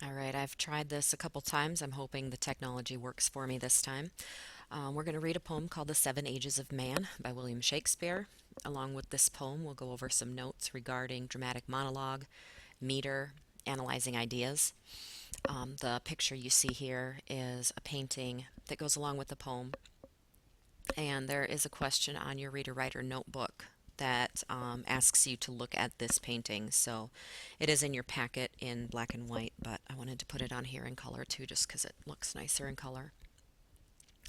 All right, I've tried this a couple times. I'm hoping the technology works for me this time. We're going to read a poem called The Seven Ages of Man by William Shakespeare. Along with this poem, we'll go over some notes regarding dramatic monologue, meter, analyzing ideas. The picture you see here is a painting that goes along with the poem, and there is a question on your reader writer notebook that asks you to look at this painting. So it is in your packet in black and white, but I wanted to put it on here in color too, just because it looks nicer in color.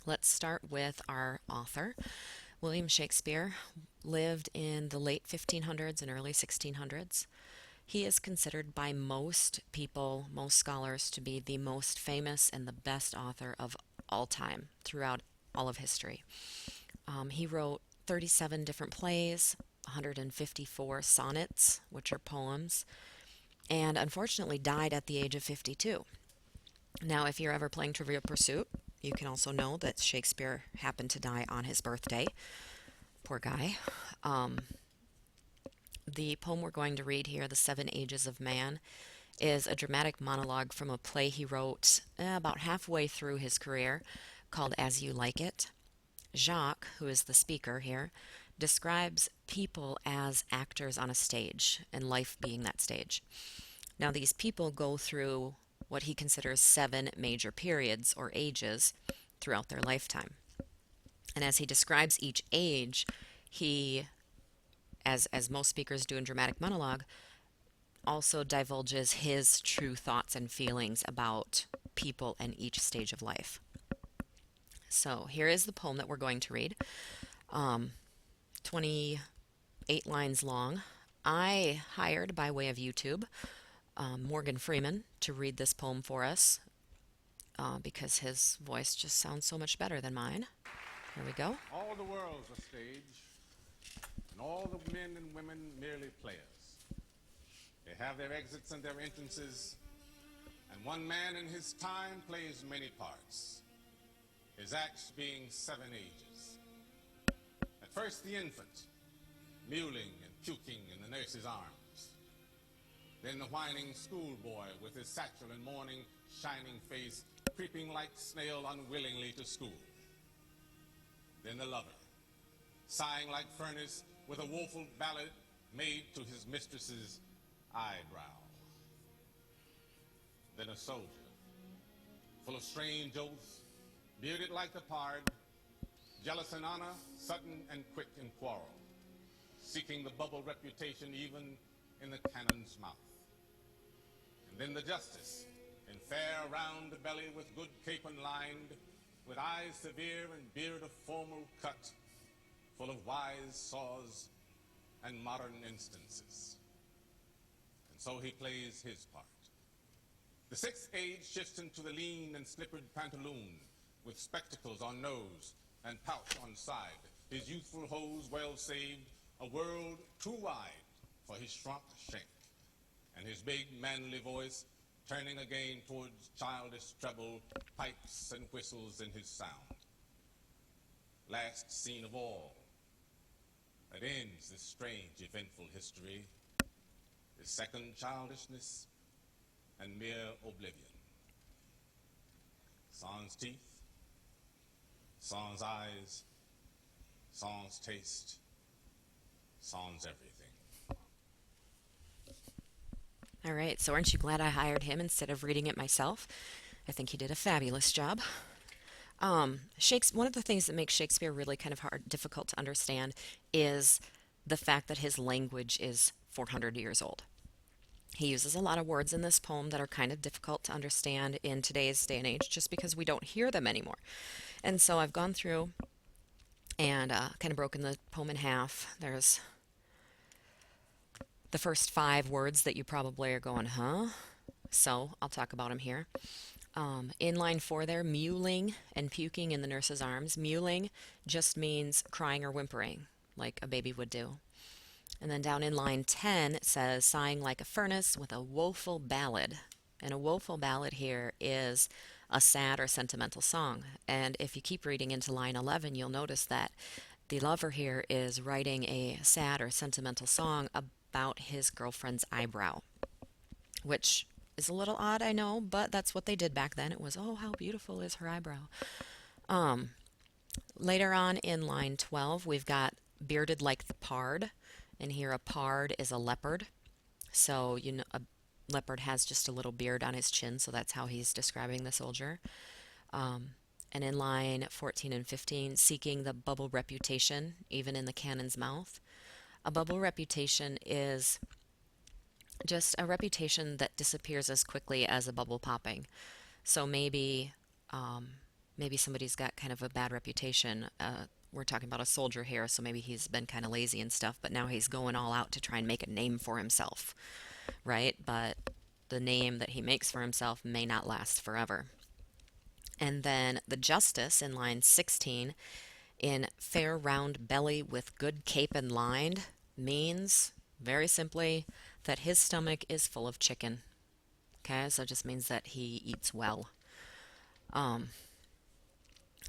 Let's start with our author. William Shakespeare lived in the late 1500s and early 1600s. He is considered by most people, most scholars, to be the most famous and the best author of all time throughout all of history. He wrote 37 different plays, 154 sonnets, which are poems, and unfortunately died at the age of 52. Now, if you're ever playing Trivial Pursuit, you can also know that Shakespeare happened to die on his birthday. Poor guy. Um, the poem we're going to read here, The Seven Ages of Man, is a dramatic monologue from a play he wrote about halfway through his career called As You Like It. Jacques, who is the speaker here, describes people as actors on a stage and life being that stage. Now, these people go through what he considers seven major periods or ages throughout their lifetime. And as he describes each age, he, as most speakers do in dramatic monologue, also divulges his true thoughts and feelings about people and each stage of life. So here is the poem that we're going to read. 28 lines long. I hired, by way of YouTube, Morgan Freeman to read this poem for us because his voice just sounds so much better than mine. Here we go. All the world's a stage, and all the men and women merely players. They have their exits and their entrances, and one man in his time plays many parts, his acts being seven ages. At first the infant, mewling and puking in the nurse's arms. Then the whining schoolboy with his satchel and morning shining face, creeping like snail unwillingly to school. Then the lover, sighing like furnace with a woeful ballad made to his mistress's eyebrow. Then a soldier, full of strange oaths, bearded like the pard, jealous in honor, sudden and quick in quarrel, seeking the bubble reputation even in the cannon's mouth. And then the justice, in fair round belly with good capon lined, with eyes severe and beard of formal cut, full of wise saws and modern instances. And so he plays his part. The sixth age shifts into the lean and slippered pantaloon, with spectacles on nose and pouch on side, his youthful hose well saved, a world too wide for his shrunk shank, and his big manly voice turning again towards childish treble, pipes and whistles in his sound. Last scene of all, that ends this strange, eventful history, is second childishness and mere oblivion. Sans teeth, sans eyes, sans taste, sans everything. All right, so aren't you glad I hired him instead of reading it myself? I think he did a fabulous job. One of the things that makes Shakespeare really kind of difficult to understand is the fact that his language is 400 years old. He uses a lot of words in this poem that are kind of difficult to understand in today's day and age just because we don't hear them anymore. And so I've gone through and kind of broken the poem in half. There's the first five words that you probably are going, huh? So I'll talk about them here. In line 4 there, mewling and puking in the nurse's arms. Mewling just means crying or whimpering, like a baby would do. And then down in line 10, it says, sighing like a furnace with a woeful ballad. And a woeful ballad here is a sad or sentimental song. And if you keep reading into line 11, you'll notice that the lover here is writing a sad or sentimental song about his girlfriend's eyebrow, which is a little odd, I know, but that's what they did back then. It was, oh, how beautiful is her eyebrow. Um, Later on in line 12, we've got bearded like the pard. And here a pard is a leopard. So, a leopard has just a little beard on his chin, so that's how he's describing the soldier. Um, and in line 14 and 15, seeking the bubble reputation, even in the cannon's mouth. A bubble reputation is just a reputation that disappears as quickly as a bubble popping. So um, maybe somebody's got kind of a bad reputation. We're talking about a soldier here, so maybe he's been kind of lazy and stuff, but now he's going all out to try and make a name for himself, right? But the name that he makes for himself may not last forever. And then the justice in line 16, in fair round belly with good cape and lined, means very simply that his stomach is full of chicken. Okay, so it just means that he eats well. Um,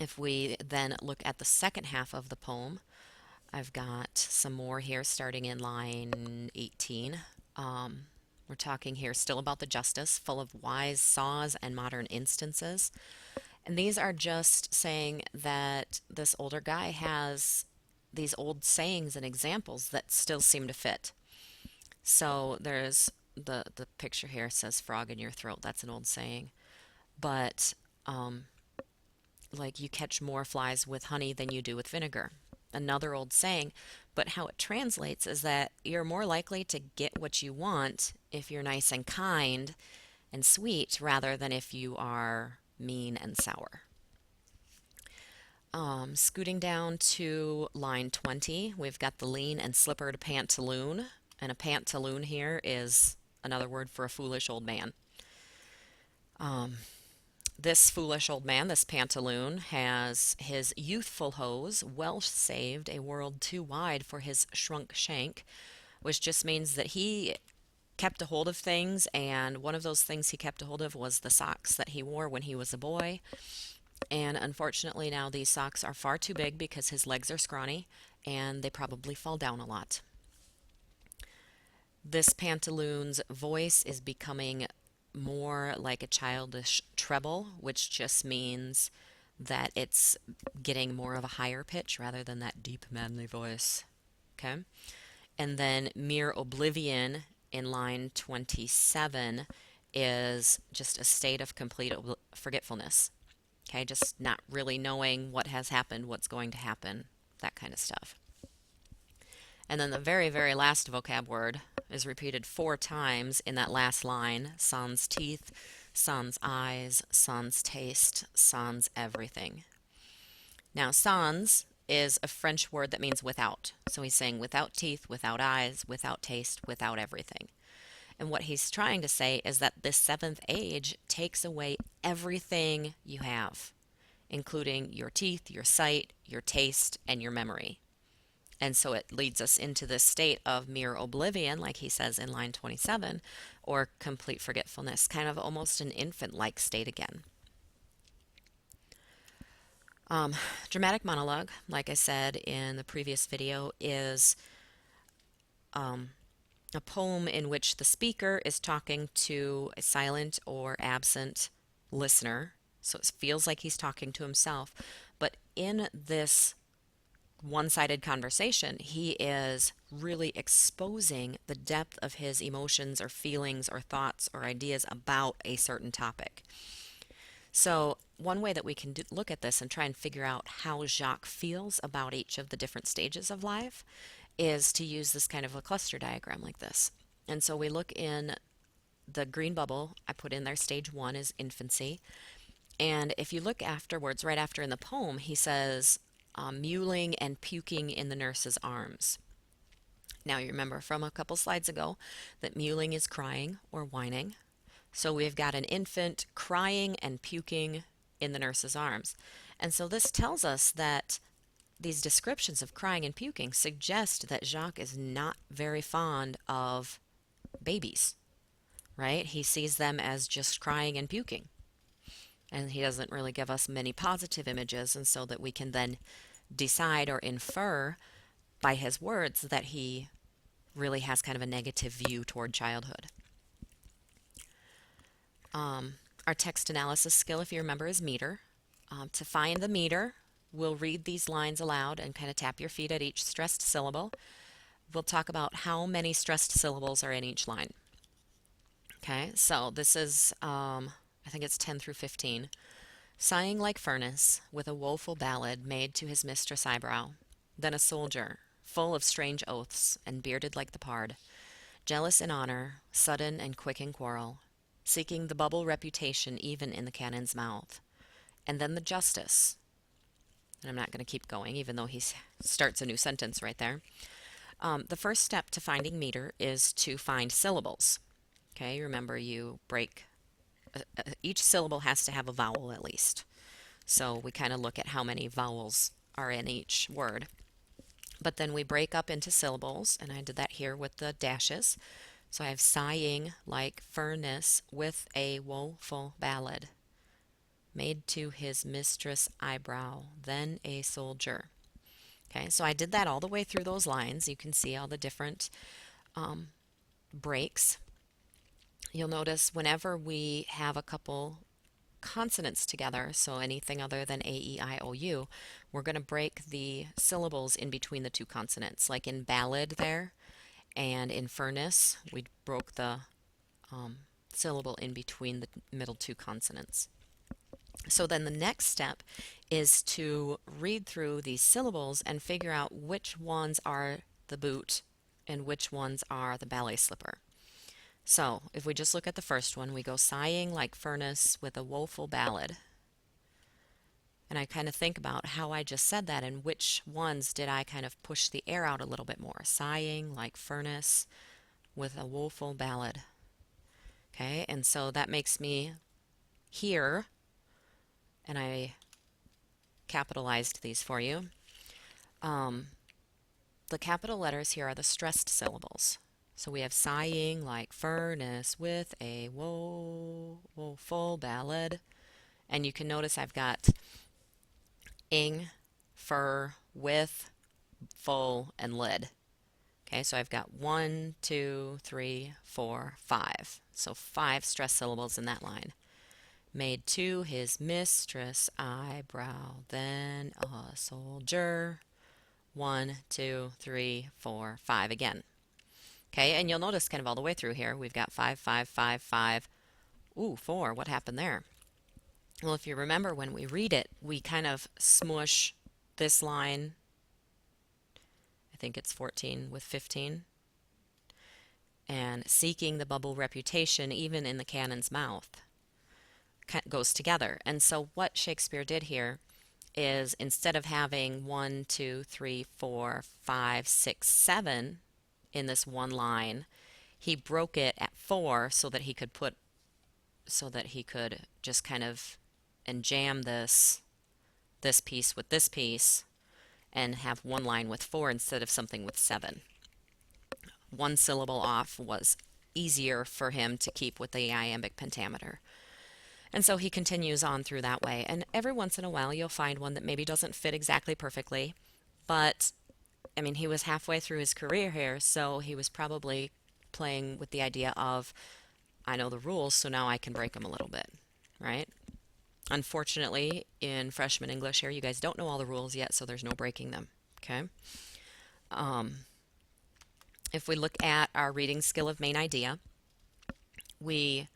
if we then look at the second half of the poem, I've got some more here starting in line 18. We're talking here still about the justice, full of wise saws and modern instances. And these are just saying that this older guy has these old sayings and examples that still seem to fit. So there's the picture here says frog in your throat. That's an old saying. But like you catch more flies with honey than you do with vinegar. Another old saying, but how it translates is that you're more likely to get what you want if you're nice and kind and sweet rather than if you are mean and sour. Scooting down to line 20, we've got the lean and slippered pantaloon. And a pantaloon here is another word for a foolish old man. This foolish old man, this pantaloon, has his youthful hose well saved a world too wide for his shrunk shank, which just means that he kept a hold of things, and one of those things he kept a hold of was the socks that he wore when he was a boy. And unfortunately, now these socks are far too big because his legs are scrawny and they probably fall down a lot. This pantaloon's voice is becoming more like a childish treble, which just means that it's getting more of a higher pitch rather than that deep, manly voice. Okay? And then mere oblivion in line 27 is just a state of complete forgetfulness. Okay, just not really knowing what has happened, what's going to happen, that kind of stuff. And then the very, very last vocab word is repeated 4 times in that last line. Sans teeth, sans eyes, sans taste, sans everything. Now, sans is a French word that means without. So he's saying without teeth, without eyes, without taste, without everything. And what he's trying to say is that this 7th age takes away everything you have, including your teeth, your sight, your taste, and your memory. And so it leads us into this state of mere oblivion, like he says in line 27, or complete forgetfulness, kind of almost an infant-like state again. Dramatic monologue, like I said in the previous video, is a poem in which the speaker is talking to a silent or absent listener. So it feels like he's talking to himself. But in this one-sided conversation, he is really exposing the depth of his emotions or feelings or thoughts or ideas about a certain topic. So one way that we can look at this and try and figure out how Jacques feels about each of the different stages of life is to use this kind of a cluster diagram like this. And so we look in the green bubble, I put in there stage 1 is infancy. And if you look afterwards, right after in the poem, he says, mewling and puking in the nurse's arms. Now you remember from a couple slides ago that mewling is crying or whining. So we've got an infant crying and puking in the nurse's arms. And so this tells us that these descriptions of crying and puking suggest that Jacques is not very fond of babies, right? He sees them as just crying and puking. And he doesn't really give us many positive images, and so that we can then decide or infer by his words that he really has kind of a negative view toward childhood. Our text analysis skill, if you remember, is meter. To find the meter, we'll read these lines aloud and kind of tap your feet at each stressed syllable. We'll talk about how many stressed syllables are in each line. Okay, so this is, I think it's 10 through 15. Sighing like furnace, with a woeful ballad made to his mistress eyebrow. Then a soldier, full of strange oaths, and bearded like the pard, jealous in honor, sudden and quick in quarrel, seeking the bubble reputation even in the cannon's mouth. And then the justice, and I'm not going to keep going, even though he starts a new sentence right there. The first step to finding meter is to find syllables. Okay, remember you break, each syllable has to have a vowel at least. So we kind of look at how many vowels are in each word. But then we break up into syllables, and I did that here with the dashes. So I have sighing like furnace with a woeful ballad made to his mistress eyebrow, then a soldier. Okay, so I did that all the way through those lines. You can see all the different breaks. You'll notice whenever we have a couple consonants together, so anything other than A, E, I, O, U, we're going to break the syllables in between the two consonants. Like in ballad there and in furnace, we broke the syllable in between the middle two consonants. So then the next step is to read through these syllables and figure out which ones are the boot and which ones are the ballet slipper. So if we just look at the first one, we go sighing like furnace with a woeful ballad. And I kind of think about how I just said that and which ones did I kind of push the air out a little bit more. Sighing like furnace with a woeful ballad. Okay, and so that makes me hear, and I capitalized these for you. The capital letters here are the stressed syllables. So we have sighing like furnace with a woeful ballad. And you can notice I've got ing, fur, with, full, and lid. Okay, so I've got 1, 2, 3, 4, 5. So 5 stressed syllables in that line. Made to his mistress eyebrow, then a soldier. 1, 2, 3, 4, 5 again. Okay, and you'll notice kind of all the way through here, we've got 5, 5, 5, 5. Ooh, 4, what happened there? Well, if you remember when we read it, we kind of smush this line, I think it's 14 with 15, and seeking the bubble reputation even in the cannon's mouth goes together. And so what Shakespeare did here is instead of having 1, 2, 3, 4, 5, 6, 7 in this one line, he broke it at 4 so that he could just kind of and jam this piece with this piece and have one line with 4 instead of something with 7. One syllable off was easier for him to keep with the iambic pentameter. And so he continues on through that way. And every once in a while you'll find one that maybe doesn't fit exactly perfectly, but I mean, he was halfway through his career here, so he was probably playing with the idea of, I know the rules, so now I can break them a little bit, right? Unfortunately, in freshman English here, you guys don't know all the rules yet, so there's no breaking them, okay? If we look at our reading skill of main idea, we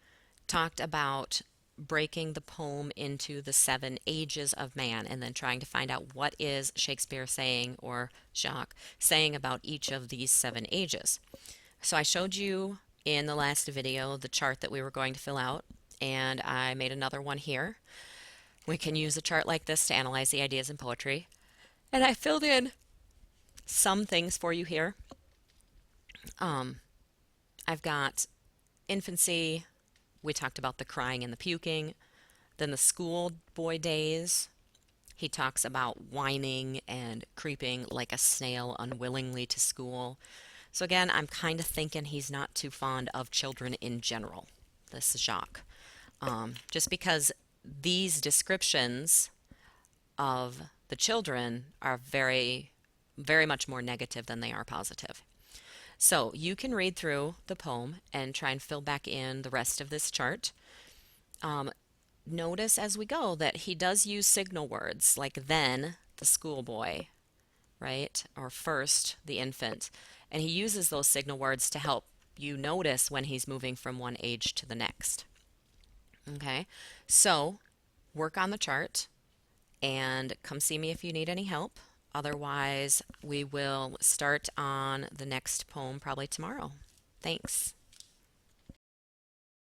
talked about breaking the poem into the 7 ages of man and then trying to find out what is Shakespeare saying, or Jacques saying, about each of these 7 ages. So I showed you in the last video the chart that we were going to fill out, and I made another one here. We can use a chart like this to analyze the ideas in poetry, and I filled in some things for you here. I've got infancy. We talked about the crying and the puking. Then the schoolboy days, he talks about whining and creeping like a snail unwillingly to school. So again, I'm kind of thinking he's not too fond of children in general, this Jacques. Just because these descriptions of the children are very, very much more negative than they are positive. So you can read through the poem and try and fill back in the rest of this chart. Notice as we go that he does use signal words like then, the schoolboy, right? Or first, the infant. And he uses those signal words to help you notice when he's moving from one age to the next. Okay, so work on the chart and come see me if you need any help. Otherwise, we will start on the next poem probably tomorrow. Thanks.